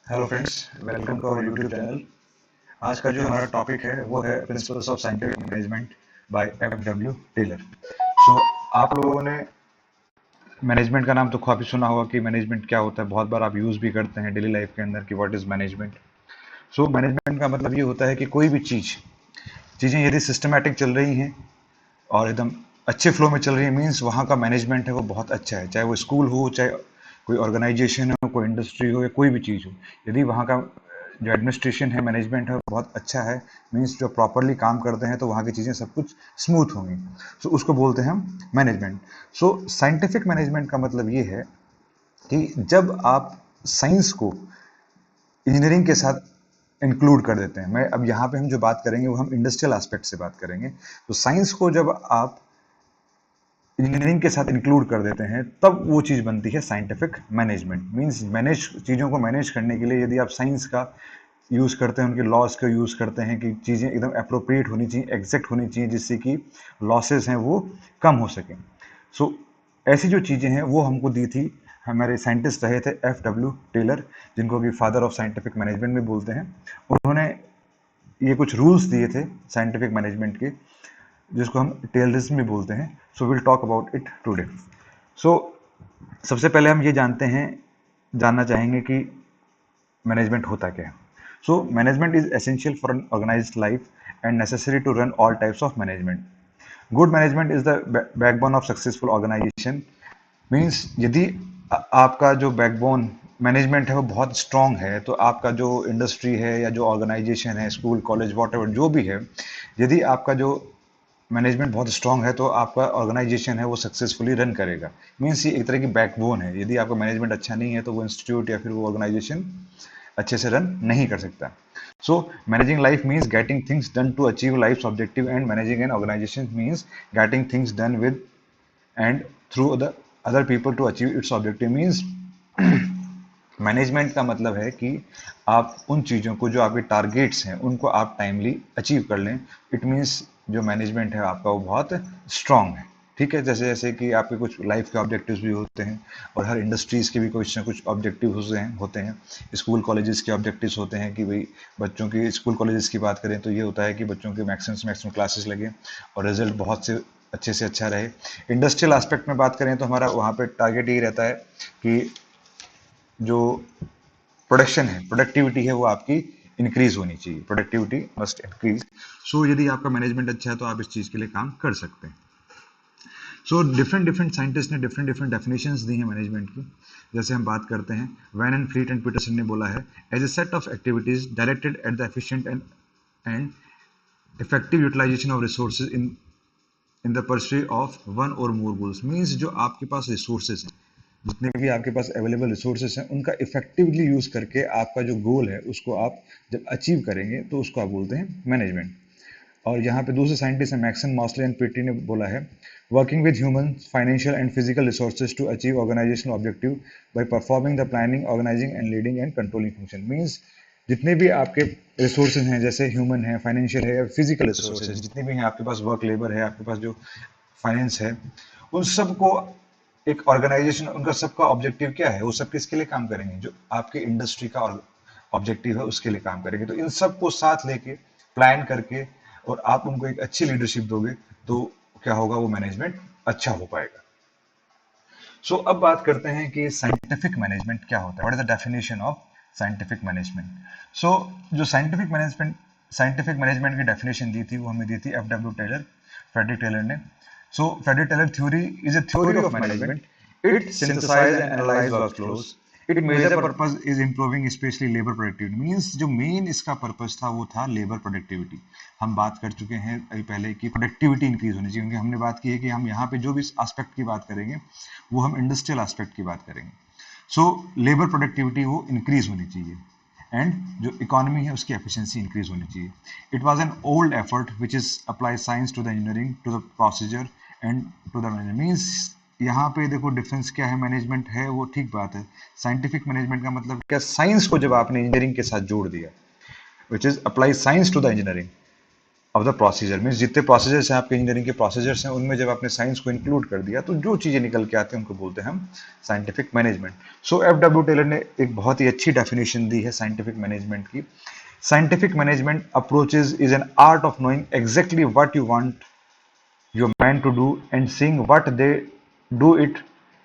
Hello friends, welcome to our YouTube channel. आज का जो हमारा टॉपिक है वो है principles of scientific management by F W Taylor. So आप लोगों ने मैनेजमेंट का नाम तो काफ़ी सुना होगा कि मैनेजमेंट क्या होता है। बहुत बार आप यूज़ भी करते हैं डेली लाइफ के अंदर कि what is management. So management का मतलब ये होता है कि कोई भी चीज़ें यदि सिस्टमैटिक चल रही हैं और एकदम अच्छे फ्लो में चल रही है, मीन्स वहाँ का मैनेजमेंट है वो बहुत अच्छा है। चाहे वो स्कूल हो, चाहे कोई ऑर्गेनाइजेशन हो, कोई इंडस्ट्री हो या कोई भी चीज़ हो, यदि वहाँ का जो एडमिनिस्ट्रेशन है, मैनेजमेंट है, बहुत अच्छा है, मीन्स जो प्रॉपरली काम करते हैं, तो वहाँ की चीज़ें सब कुछ स्मूथ होंगी। सो उसको बोलते हैं हम मैनेजमेंट। सो साइंटिफिक मैनेजमेंट का मतलब ये है कि जब आप साइंस को इंजीनियरिंग के साथ इंक्लूड कर देते हैं। मैं अब यहाँ पे हम जो बात करेंगे वो हम इंडस्ट्रियल एस्पेक्ट से बात करेंगे। तो साइंस को जब आप इंजीनियरिंग के साथ इंक्लूड कर देते हैं, तब वो चीज़ बनती है साइंटिफिक मैनेजमेंट। मींस चीज़ों को मैनेज करने के लिए यदि आप साइंस का यूज़ करते हैं, उनके लॉज का यूज़ करते हैं कि चीज़ें एकदम अप्रोप्रिएट होनी चाहिए, एग्जैक्ट होनी चाहिए, जिससे कि लॉसेस हैं वो कम हो सकें। सो ऐसी जो चीज़ें हैं वो हमको दी थी, हमारे साइंटिस्ट रहे थे एफ डब्ल्यू टेलर, जिनको कि फादर ऑफ साइंटिफिक मैनेजमेंट भी बोलते हैं। उन्होंने ये कुछ रूल्स दिए थे साइंटिफिक मैनेजमेंट के, जिसको हम टेलरिज्म भी बोलते हैं। So will talk about it today. So सबसे पहले हम ये जानना चाहेंगे कि मैनेजमेंट होता क्या है। So management is essential for an organised life and necessary to run all types of management. Good management is the backbone of successful organisation. Means यदि आपका जो बैकबोन मैनेजमेंट है वो बहुत स्ट्रांग है, तो आपका जो इंडस्ट्री है या जो ऑर्गेनाइजेशन है, स्कूल कॉलेज वॉट जो भी है, यदि आपका जो मैनेजमेंट बहुत स्ट्रांग है, तो आपका ऑर्गेनाइजेशन है वो सक्सेसफुली रन करेगा। मीन्स ये एक तरह की बैकबोन है। यदि आपका मैनेजमेंट अच्छा नहीं है, तो वो इंस्टीट्यूट या फिर वो ऑर्गेनाइजेशन अच्छे से रन नहीं कर सकता। So managing life means getting things done to achieve life objective, and managing an organisation means getting things done with and through the other people to achieve its objective. Means management का मतलब है कि आप उन चीज़ों को, जो आपके टारगेट्स हैं, उनको आप टाइमली अचीव कर लें। इट मीन्स जो मैनेजमेंट है आपका वो बहुत स्ट्रांग है। ठीक है, जैसे जैसे कि आपके कुछ लाइफ के ऑब्जेक्टिव्स भी होते हैं, और हर इंडस्ट्रीज़ के भी कुछ ना कुछ ऑब्जेक्टिव होते हैं। स्कूल कॉलेजेस के ऑब्जेक्टिव्स होते हैं कि भाई बच्चों की, स्कूल कॉलेजेस की बात करें तो ये होता है कि बच्चों के मैक्सिमम से मैक्सिमम क्लासेस लगे और रिजल्ट बहुत से अच्छा रहे। इंडस्ट्रियल एस्पेक्ट में बात करें तो हमारा वहाँ पे टारगेट यही रहता है कि जो प्रोडक्शन है, प्रोडक्टिविटी है, वो आपकी इंक्रीज होनी चाहिए। Productivity must increase. सो यदि आपका मैनेजमेंट अच्छा है, तो आप इस चीज़ के लिए काम कर सकते हैं। सो डिफरेंट डिफरेंट साइंटिस्ट ने डिफरेंट डिफरेंट डेफिनेशंस दी हैं मैनेजमेंट की। जैसे हम बात करते हैं, Van and Fleet and Peterson ने बोला है, as a set of activities directed at the efficient and effective utilisation of resources in the pursuit of one or more goals. Means जो आपके पास रिसोर्सेज हैं, जितने भी आपके पास अवेलेबल रिसोर्सेज हैं, उनका इफेक्टिवली यूज करके आपका जो गोल है उसको आप जब अचीव करेंगे, तो उसको आप बोलते हैं मैनेजमेंट। और यहाँ पे दूसरे साइंटिस्ट हैं, मैक्सन, मॉसले एंड पिटी ने बोला है, working with human financial and physical resources to achieve organisational objective by performing the planning, organising and leading and controlling function. Means जितने भी आपके रिसोर्सेज हैं, जैसे ह्यूमन है, फाइनेंशियल है या फिजिकल रिसोर्सेज, जितने भी हैं आपके पास, वर्क लेबर है, आपके पास जो फाइनेंस है, उन सबको एक ऑर्गेनाइजेशन, उनका सबका ऑब्जेक्टिव क्या है, वो सब किसके लिए काम करेंगे, जो आपके इंडस्ट्री का ऑब्जेक्टिव है उसके लिए काम करेंगे। तो इन सबको साथ लेके, प्लान करके, और आप उनको एक अच्छी लीडरशिप दोगे, तो क्या होगा, वो मैनेजमेंट अच्छा हो पाएगा। सो अब बात करते हैं कि साइंटिफिक मैनेजमेंट क्या होता है। What is the definition of scientific management. So जो साइंटिफिक मैनेजमेंट की डेफिनेशन दी थी, वो हमें दी थी F W Taylor, Frederick Taylor ने। So Frederick-Taylor theory is a theory of management. It synthesizes and analyzes workflows. Its major purpose is improving especially labor productivity. Means जो मेन इसका पर्पस था वो था लेबर प्रोडक्टिविटी। हम बात कर चुके हैं अभी पहले कि प्रोडक्टिविटी इंक्रीज होनी चाहिए, क्योंकि हमने बात की है कि हम यहाँ पे जो भी एस्पेक्ट की बात करेंगे वो हम इंडस्ट्रियल एस्पेक्ट की बात करेंगे। सो लेबर प्रोडक्टिविटी वो इंक्रीज होनी चाहिए, एंड जो इकोनॉमी है उसकी एफिशिएंसी इंक्रीज होनी चाहिए। It was an old effort which is apply science to the engineering to the procedure and to the management. Means यहाँ पे देखो डिफरेंस क्या है, मैनेजमेंट है वो ठीक बात है, साइंटिफिक मैनेजमेंट का मतलब क्या, साइंस को जब आपने इंजीनियरिंग के साथ जोड़ दिया, which is apply science to the engineering, of the procedure, means जितने प्रोसीजर्स हैं आपके इंजीनियरिंग के प्रोसीजर्स हैं उनमें जब आपने साइंस को इंक्लूड कर दिया तो जो चीज़ें निकल के आती हैं उनको बोलते हैं हम साइंटिफिक मैनेजमेंट। सो एफ डब्ल्यू टेलर ने एक बहुत ही अच्छी डेफिनेशन दी है साइंटिफिक मैनेजमेंट की। Scientific management approaches is an art of knowing exactly what you want your man to do and seeing what they do it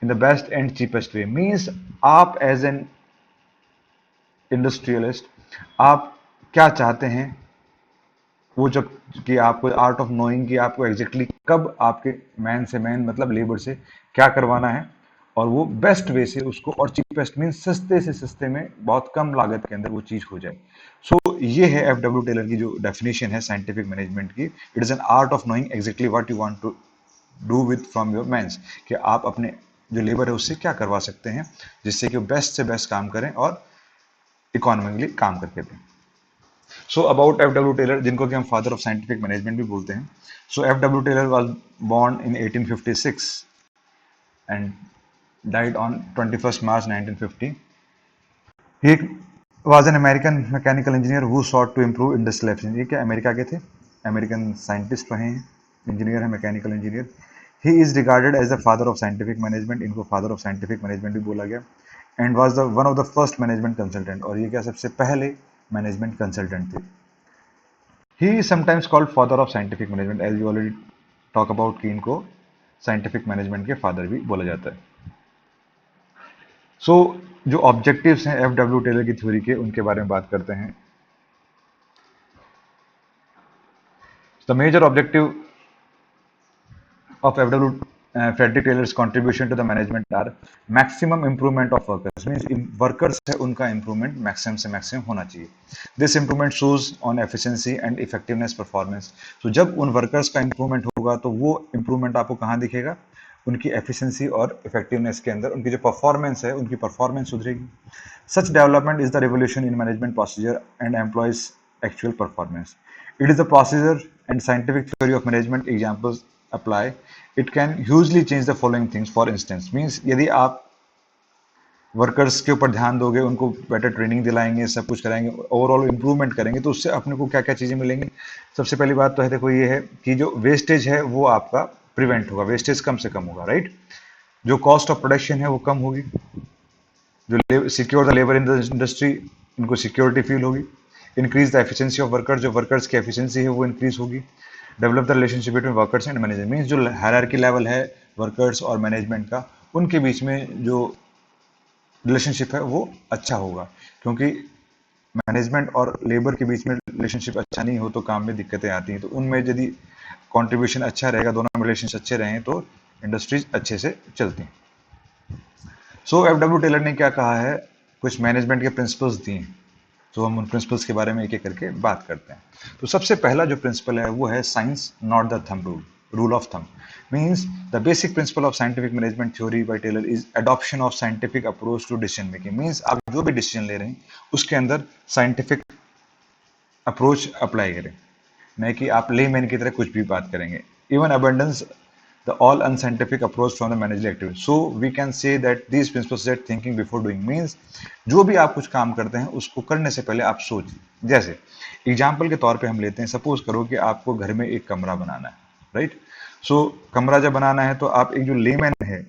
in the best and cheapest way, means आप as an industrialist आप क्या चाहते हैं वो जब कि आपको art of knowing कि आपको एग्जैक्टली कब आपके मैन से मैन मतलब लेबर से क्या करवाना है और वो बेस्ट वे से उसको और चीपेस्ट मीन्स सस्ते से सस्ते में बहुत कम लागत के अंदर वो चीज हो जाए। सो ये है एफ डब्ल्यू टेलर की जो डेफिनेशन है साइंटिफिक मैनेजमेंट की। It is an art of knowing exactly what you want to do with from your men, कि आप अपने जो लेबर है उससे क्या करवा सकते हैं जिससे कि वो बेस्ट से बेस्ट काम करें और इकोनॉमिकली काम करके दें। So about F W Taylor, जिनको कि हम फादर ऑफ साइंटिफिक मैनेजमेंट भी बोलते हैं। So F W Taylor was born in 1856 and died on 21st March 1950. He was an American mechanical engineer who sought to improve industrial efficiency. ये क्या America के थे, अमेरिकन साइंटिस्ट रहे हैं, engineer है, mechanical engineer. He is regarded as the father of scientific management, इनको father of scientific management भी बोला गया। And was the one of the first management consultant, और ये क्या सबसे पहले मैनेजमेंट कंसल्टेंट थे। He is sometimes called father of scientific management, as you already talk about कि इनको साइंटिफिक मैनेजमेंट के फादर भी बोला जाता है। सो जो ऑब्जेक्टिव्स हैं एफ डब्ल्यू टेलर की थ्योरी के, उनके बारे में बात करते हैं। The major objective of F W Frederick Taylor's contribution to the management are maximum improvement of workers, means workers है उनका इंप्रूवमेंट मैक्सिमम से मैक्सिमम होना चाहिए। This improvement shows on efficiency and effectiveness performance. तो जब उन वर्कर्स का improvement होगा तो वो इंप्रूवमेंट आपको कहाँ दिखेगा, उनकी एफिशिएंसी और इफेक्टिवनेस के अंदर, उनकी जो परफॉर्मेंस है उनकी परफॉर्मेंस सुधरेगी। Such development is the revolution in management procedure and employees actual performance. It is the procedure and scientific theory of management examples apply. It can hugely change the following things, for instance, means यदि आप workers के ऊपर ध्यान दोगे, उनको better training दिलाएंगे, सब कुछ कराएंगे, ओवरऑल इंप्रूवमेंट करेंगे, तो उससे अपने को क्या क्या चीज़ें मिलेंगी। सबसे पहली बात तो है, देखो ये है कि जो वेस्टेज है वो आपका प्रिवेंट होगा, वेस्टेज कम से कम होगा, राइट। जो कॉस्ट ऑफ प्रोडक्शन है वो कम होगी, जो secure the labour in the industry, इनको सिक्योरिटी फील होगी। Increase the efficiency of workers, जो वर्कर्स की एफिशिएंसी है वो इंक्रीज होगी। Develop the relationship between workers and management, means जो हायरार्की लेवल है वर्कर्स और मैनेजमेंट का, उनके बीच में जो रिलेशनशिप है वो अच्छा होगा, क्योंकि मैनेजमेंट और लेबर के बीच में रिलेशनशिप अच्छा नहीं हो तो काम में दिक्कतें आती हैं। तो उनमें यदि कंट्रीब्यूशन अच्छा रहेगा, दोनों रिलेशंस अच्छे रहें, तो इंडस्ट्रीज अच्छे से चलती हैं। सो एफ डब्ल्यू टेलर ने क्या कहा है, कुछ मैनेजमेंट के प्रिंसिपल्स दिए, तो हम उन प्रिंसिपल्स के बारे में एक एक करके बात करते हैं। तो सबसे पहला जो प्रिंसिपल है वो है science not the thumb rule, rule of thumb, means the basic principle of scientific management theory by Taylor is adoption of scientific approach to decision making, means आप जो भी डिसीजन ले रहे हैं उसके अंदर साइंटिफिक अप्रोच अप्लाई करें, नहीं कि आप लेमैन की तरह कुछ भी बात करेंगे। Even abundance the all unscientific approach from the managerial activity. So we can say that these principles that thinking before doing, means जो भी आप कुछ काम करते हैं उसको करने से पहले आप सोच, जैसे एग्जाम्पल के तौर पे हम लेते हैं, सपोज करो कि आपको घर में एक कमरा बनाना है, राइट। सो कमरा जब बनाना है तो आप एक जो लेमैन है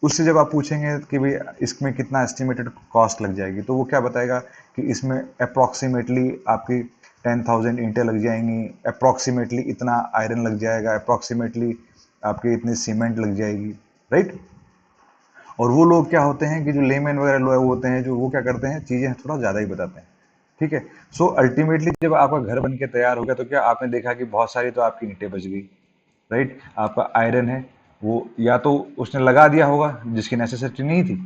उससे जब आप पूछेंगे कि भाई इसमें कितना एस्टिमेटेड कॉस्ट लग जाएगी, तो वो क्या बताएगा कि इसमें अप्रॉक्सीमेटली आपकी 10,000 ईंटें लग जाएंगी, अप्रॉक्सीमेटली इतना आयरन लग जाएगा, अप्रॉक्सीमेटली आपके इतनी सीमेंट लग जाएगी, राइट। और वो लोग क्या होते हैं कि जो लेमैन वगैरह लोग होते हैं, जो वो क्या करते हैं, चीज़ें थोड़ा ज़्यादा ही बताते हैं, ठीक है। सो अल्टीमेटली जब आपका घर बन के तैयार हो गया तो क्या आपने देखा कि बहुत सारी तो आपकी ईंटें बच गई, राइट। आपका आयरन है वो या तो उसने लगा दिया होगा जिसकी नेसेसिटी नहीं थी,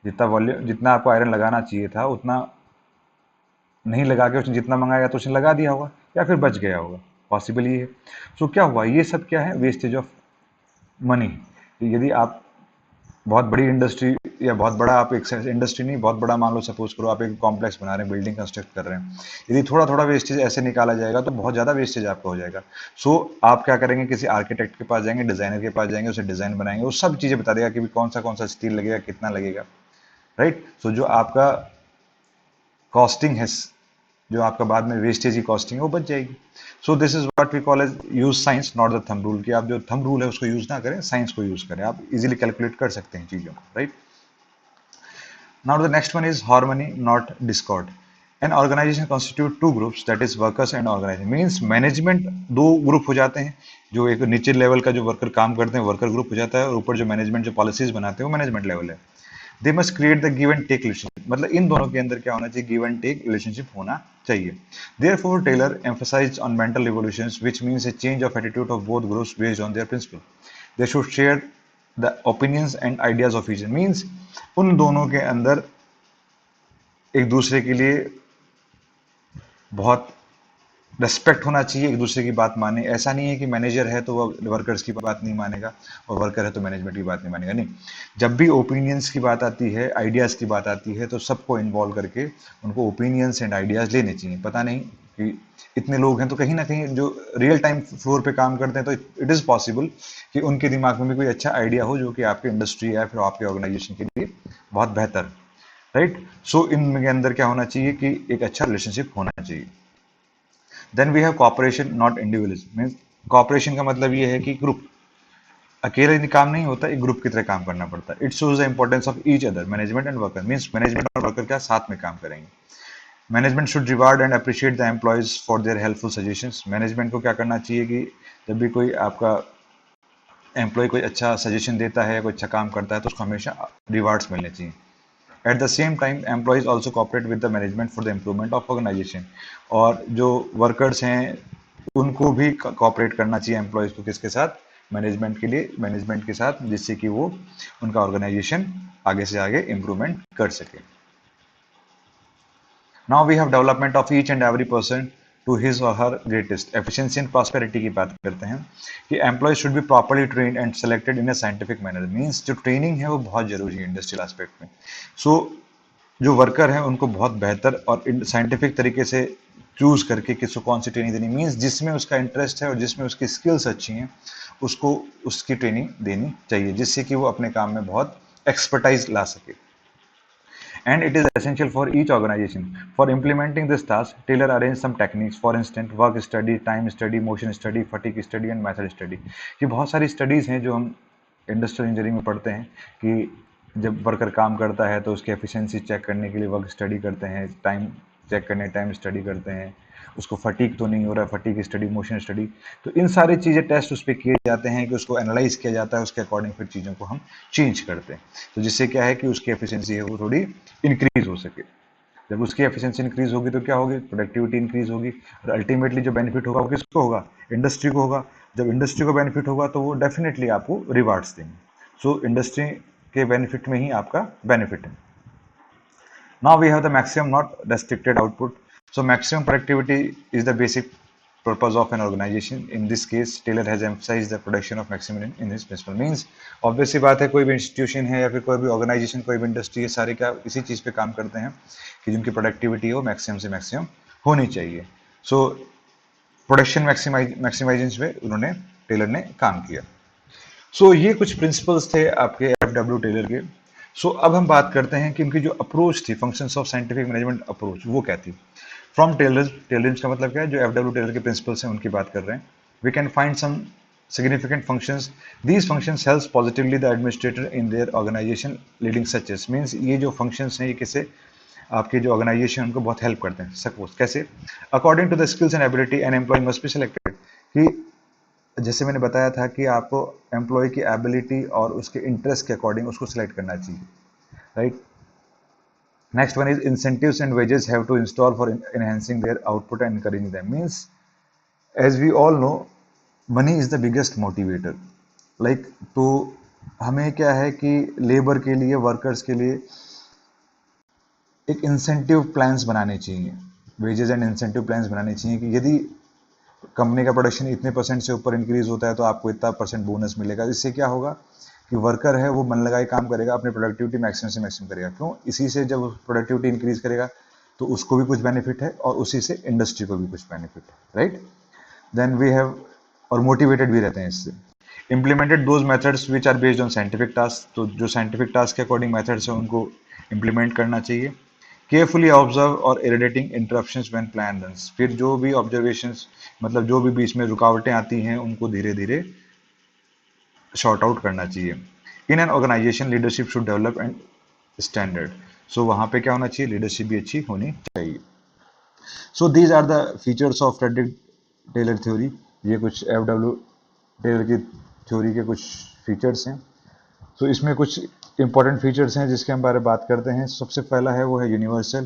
जितना वॉल्यूम जितना आपको आयरन लगाना चाहिए था उतना नहीं लगा के उसने जितना मंगाया तो उसने लगा दिया होगा, या फिर बच गया होगा, पॉसिबल ये है। सो क्या हुआ, ये सब क्या है, वेस्टेज ऑफ मनी। यदि आप बहुत बड़ी इंडस्ट्री या बहुत बड़ा, आप एक इंडस्ट्री नहीं, बहुत बड़ा मान लो, सपोज करो आप एक कॉम्प्लेक्स बना रहे हैं, बिल्डिंग कंस्ट्रक्ट कर रहे हैं, यदि थोड़ा थोड़ा वेस्टेज ऐसे निकाला जाएगा तो बहुत ज़्यादा वेस्टेज आपका हो जाएगा। सो आप क्या करेंगे, किसी आर्किटेक्ट के पास जाएंगे, डिजाइनर के पास जाएंगे, उसे डिजाइन बनाएंगे, वो सब चीज़ें बता देगा कि कौन सा स्टील लगेगा, कितना लगेगा, राइट। सो जो आपका कॉस्टिंग है जो आपका बाद में वेस्टेज की कॉस्टिंग है वो बच जाएगी। So this is what we call as use science not the thumb rule, कि आप जो थंब रूल है उसको यूज ना करें, साइंस को यूज करें, आप इजीली कैलकुलेट कर सकते हैं चीजों को, right. Now the next one is harmony, not discord. An organization constitute two groups, that is workers and organization. Means management दो ग्रुप हो जाते हैं, जो एक नीचे लेवल का जो वर्कर काम करते हैं वर्कर ग्रुप हो जाता है, और ऊपर जो मैनेजमेंट जो पॉलिसीज बनाते हैं वो मैनेजमेंट लेवल है। They must create the give and take relationship, मतलब इन दोनों के अंदर क्या होना चाहिए, गिव एंड टेक रिलेशनशिप होना चाहिए। Therefore, Taylor emphasized on mental revolutions, which means a change of attitude of both groups based on their principle. They should share the opinions and ideas of each other. Means उन दोनों के अंदर एक दूसरे के लिए बहुत रेस्पेक्ट होना चाहिए, एक दूसरे की बात माने। ऐसा नहीं है कि मैनेजर है तो वो वर्कर्स की बात नहीं मानेगा और वर्कर है तो मैनेजमेंट की बात नहीं मानेगा, नहीं। जब भी ओपिनियंस की बात आती है, आइडियाज़ की बात आती है, तो सबको इन्वॉल्व करके उनको ओपिनियंस एंड आइडियाज़ लेने चाहिए। पता नहीं कि इतने लोग हैं तो कहीं ना कहीं जो रियल टाइम फ्लोर पे काम करते हैं तो इट इज़ पॉसिबल कि उनके दिमाग में भी कोई अच्छा आइडिया हो जो कि आपके इंडस्ट्री या फिर आपके ऑर्गेनाइजेशन के लिए बहुत बेहतर, राइट। सो इनके अंदर क्या होना चाहिए कि एक अच्छा रिलेशनशिप होना चाहिए। Then we have cooperation not individualism. Means cooperation का मतलब ये है कि ग्रुप, अकेले काम नहीं होता, एक ग्रुप की तरह काम करना पड़ता है। It shows the importance of each other, management and worker. Means management और वर्कर क्या साथ में काम करेंगे। Management should reward and appreciate the employees for their helpful suggestions. Management को क्या करना चाहिए कि जब भी कोई आपका एम्प्लॉय कोई अच्छा सजेशन देता है या कोई अच्छा काम करता है तो उसको हमेशा रिवार्ड्स मिलने चाहिए। At the same time employees also cooperate with the management for the improvement of organisation. और जो वर्कर्स हैं उनको भी कॉपरेट करना चाहिए एम्प्लॉयज को, किसके साथ, मैनेजमेंट के लिए, मैनेजमेंट के साथ, जिससे कि वो उनका ऑर्गेनाइजेशन आगे से आगे इम्प्रूवमेंट कर सके। Now we have development of each and every person to his or her greatest. Efficiency and prosperity की बात करते हैं कि employees should be properly trained and selected in a scientific manner. Means जो ट्रेनिंग है वो बहुत जरूरी है इंडस्ट्रियल एस्पेक्ट में। सो जो वर्कर हैं उनको बहुत बेहतर और साइंटिफिक तरीके से चूज करके किसको कौन सी ट्रेनिंग देनी, मींस जिसमें उसका इंटरेस्ट है और जिसमें उसकी स्किल्स अच्छी हैं उसको उसकी ट्रेनिंग देनी चाहिए, जिससे कि वो अपने काम में बहुत एक्सपर्टाइज ला सके। And it is essential for each organization. For implementing this task, Taylor arranged some techniques, for instance, work study, time study, motion study, fatigue study and method study. ये बहुत सारी स्टडीज हैं जो हम इंडस्ट्रियल इंजीनियरिंग में पढ़ते हैं कि जब वर्कर काम करता है तो उसकी एफिशिएंसी चेक करने के लिए वर्क स्टडी करते हैं, टाइम चेक करने टाइम स्टडी करते हैं, उसको फटीक तो नहीं हो रहा है, फटीक स्टडी, मोशन स्टडी। तो इन सारी चीज़ें टेस्ट उस पर किए जाते हैं कि उसको एनालाइज किया जाता है, उसके अकॉर्डिंग फिर चीज़ों को हम चेंज करते हैं, तो जिससे क्या है कि उसकी एफिशिएंसी है वो थोड़ी इंक्रीज हो सके। जब उसकी एफिशिएंसी इंक्रीज होगी तो क्या होगी, प्रोडक्टिविटी इंक्रीज होगी, और अल्टीमेटली जो बेनिफिट होगा वो किसको होगा, इंडस्ट्री को होगा। जब इंडस्ट्री को बेनिफिट होगा तो वो डेफिनेटली आपको रिवार्ड्स देंगे। सो इंडस्ट्री के बेनिफिट में ही आपका बेनिफिट है। Now we have the maximum not restricted output. So maximum productivity is the basic purpose of an organization. In this case, Taylor has emphasized the production of maximum in his principle. Means obvious सी बात है, कोई भी institution है या फिर कोई भी organisation, कोई भी इंडस्ट्री है, सारे क्या इसी चीज़ पे काम करते हैं कि जिनकी प्रोडक्टिविटी हो मैक्सिमम से मैक्सिमम होनी चाहिए। सो प्रोडक्शन मैक्सिमाइजेशन पे उन्होंने टेलर ने काम किया। सो ये कुछ प्रिंसिपल्स थे आपके एफ.डब्ल्यू. टेलर के। सो अब हम बात करते हैं कि उनकी जो अप्रोच थी, functions of scientific management approach, वो क्या थी। फ्रॉम टेलर्स का मतलब क्या है, जो एफ.डब्ल्यू. टेलर के प्रिंसिपल्स हैं उनकी बात कर रहे हैं। We can find some significant functions. These functions helps positively the administrator in their organization leading such means ये जो functions हैं ये किसे आपके जो ऑर्गेनाइजेशन उनको बहुत हेल्प करते हैं। सपोज कैसे, according to the skills and ability an employee must be selected, कि जैसे मैंने बताया था कि आपको एम्प्लॉय की एबिलिटी और उसके इंटरेस्ट के अकॉर्डिंग उसको सिलेक्ट करना चाहिए, right. Next one is incentives and wages have to install for enhancing their output and encouraging them. Means as we all know money is the biggest motivator, like तो हमें क्या है कि labour के लिए, वर्कर्स के लिए एक इंसेंटिव प्लान्स बनाने चाहिए, वेजेस एंड इंसेंटिव प्लान्स बनाने चाहिए कि यदि कंपनी का प्रोडक्शन इतने परसेंट से ऊपर इंक्रीज होता है तो आपको इतना परसेंट बोनस मिलेगा। इससे क्या होगा कि वर्कर है वो मन लगाए काम करेगा, अपनी प्रोडक्टिविटी मैक्सिमम से मैक्सिमम करेगा। क्यों, इसी से जब प्रोडक्टिविटी इंक्रीज करेगा तो उसको भी कुछ बेनिफिट है और उसी से इंडस्ट्री को भी कुछ बेनिफिट है, राइट। देन वी हैव, और मोटिवेटेड भी रहते हैं इससे। Implemented those methods which are based on scientific task, तो जो साइंटिफिक टास्क के अकॉर्डिंग मेथड्स हैं उनको इम्प्लीमेंट करना चाहिए। केयरफुली ऑब्जर्व और irritating interruptions when plan runs, फिर जो भी ऑब्जर्वेशंस मतलब जो भी बीच में रुकावटें आती हैं उनको धीरे धीरे शॉर्ट आउट करना चाहिए। In an organisation leadership should develop and standard, so वहाँ पे क्या होना चाहिए, लीडरशिप भी अच्छी होनी चाहिए। So these are the features of Frederick Taylor theory, ये कुछ एफ डब्ल्यू टेलर की थ्योरी के कुछ फीचर्स हैं। तो इसमें कुछ इंपॉर्टेंट फीचर्स हैं जिसके हम बारे में बात करते हैं। सबसे पहला है वो है यूनिवर्सल,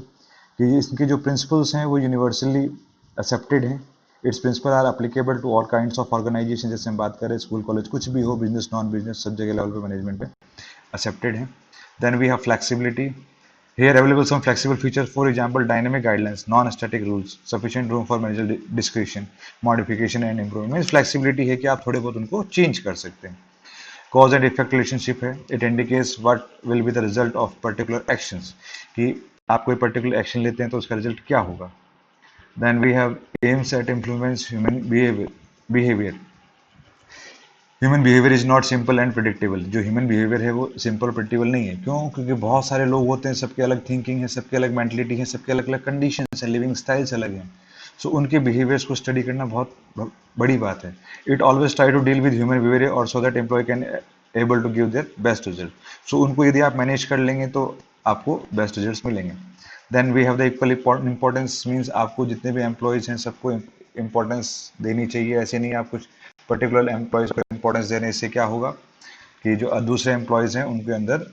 कि इसके जो प्रिंसिपल्स हैं वो यूनिवर्सली एक्सेप्टेड हैं। Its principle are applicable to all kinds of organisation, जैसे हम बात करें स्कूल कॉलेज कुछ भी हो, बिजनेस नॉन बिजनेस सब जगह लेवल पे मैनेजमेंट है accepted है। Then we have flexibility. Here available some flexible features, for example, dynamic guidelines, non-static rules, sufficient room for managerial discretion, modification and improvement. Means flexibility है कि आप थोड़े बहुत उनको change कर सकते हैं। Cause and effect relationship है, it indicates what will be the result of particular actions, कि आप कोई particular action लेते हैं तो उसका result क्या होगा। Then we have aims at influence human behavior. Human behaviour is not simple and predictable, जो ह्यूमन बिहेवियर है वो सिंपल प्रिडिक्टेबल नहीं है। क्यों? क्योंकि बहुत सारे लोग होते हैं, सबके अलग थिंकिंग है, सबके अलग मेंटलिटी है, सबके अलग अलग कंडीशन है, लिविंग स्टाइल्स अलग हैं। सो उनके बिहेवियर्स को स्टडी करना बहुत बड़ी बात है। It always try to deal with human behaviour और so that employee can able to give their best result. So उनको यदि आप मैनेज कर लेंगे तो आपको बेस्ट रिजल्ट मिलेंगे। Then we have the equal importance, means आपको जितने भी एम्प्लॉयज हैं सबको इंपॉर्टेंस देनी चाहिए। ऐसे नहीं आप कुछ पर्टिकुलर एम्प्लॉयज को इंपॉर्टेंस देने से क्या होगा कि जो दूसरे एम्प्लॉयज हैं उनके अंदर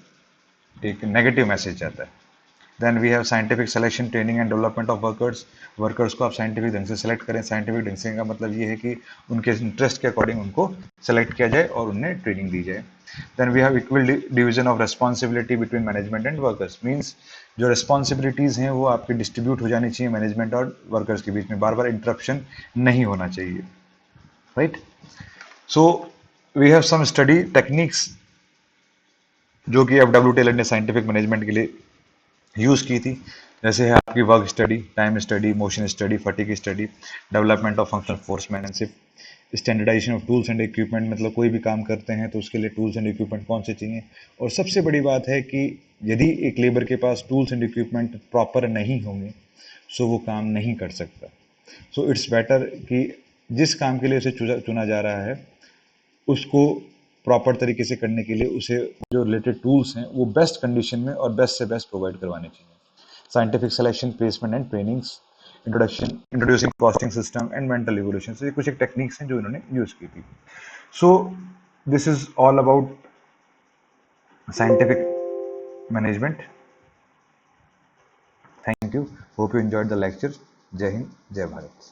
एक नेगेटिव मैसेज जाता है। Then we have scientific selection, training and development of workers. Workers को आप साइंटिफिक ढंग से सेलेक्ट करें। साइंटिफिक ढंग से का मतलब ये है कि उनके इंटरेस्ट के अकॉर्डिंग उनको सेलेक्ट किया जाए और उन्हें ट्रेनिंग दी जाए। Then we have equal division of responsibility between management and workers, means जो रेस्पॉन्सिबिलिटीज हैं वो आपकी डिस्ट्रीब्यूट हो जानी चाहिए मैनेजमेंट और वर्कर्स के बीच में, बार बार इंटरप्शन नहीं होना चाहिए, right. So we have some study techniques जो कि एफ डब्ल्यू टेलर ने साइंटिफिक मैनेजमेंट के लिए यूज़ की थी। जैसे है आपकी work study, time study, motion study, fatigue study, development of functional foremanship, standardisation of tools and equipment, मतलब कोई भी काम करते हैं तो उसके लिए टूल्स एंड इक्विपमेंट कौन से चाहिए। और सबसे बड़ी बात है कि यदि एक लेबर के पास टूल्स एंड इक्विपमेंट प्रॉपर नहीं होंगे सो वो काम नहीं कर सकता। सो इट्स बेटर कि जिस काम के लिए उसे चुना जा रहा है उसको प्रॉपर तरीके से करने के लिए उसे जो रिलेटेड टूल्स हैं वो बेस्ट कंडीशन में और बेस्ट से बेस्ट प्रोवाइड करवाने चाहिए। Scientific selection, placement and trainings, introducing costing system and mental evolution, से ये कुछ एक टेक्निक्स हैं जो इन्होंने यूज की थी। सो this is all about scientific management. Thank you, hope you enjoyed the lecture. जय हिंद, जय भारत।